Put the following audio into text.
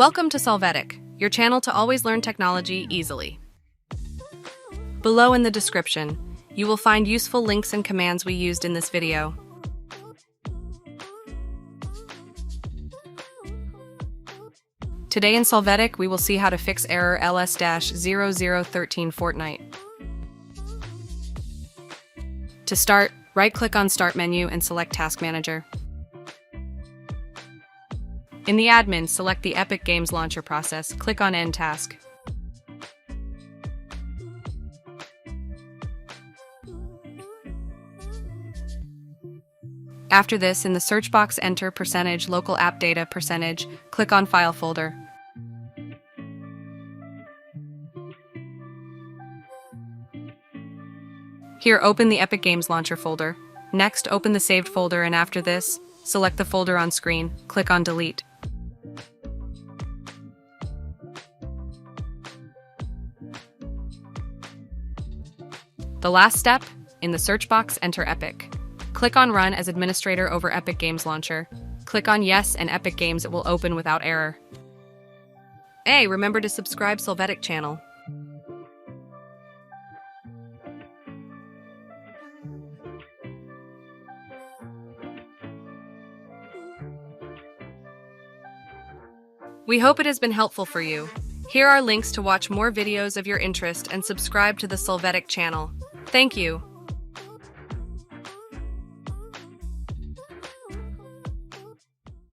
Welcome to Solvetic, your channel to always learn technology easily. Below in the description, you will find useful links and commands we used in this video. Today in Solvetic, we will see how to fix error LS-0013 Fortnite. To start, right-click on Start menu and select Task Manager. In the admin, select the Epic Games Launcher process, click on End Task. After this, in the search box, enter %local app data %, click on File folder. Here, open the Epic Games Launcher folder. Next, open the saved folder, and after this, select the folder on screen, click on Delete. The last step, in the search box, enter Epic. Click on Run as administrator over Epic Games Launcher. Click on Yes, and Epic Games it will open without error. Hey, remember to subscribe Solvetic channel. We hope it has been helpful for you. Here are links to watch more videos of your interest and subscribe to the Solvetic channel. Thank you.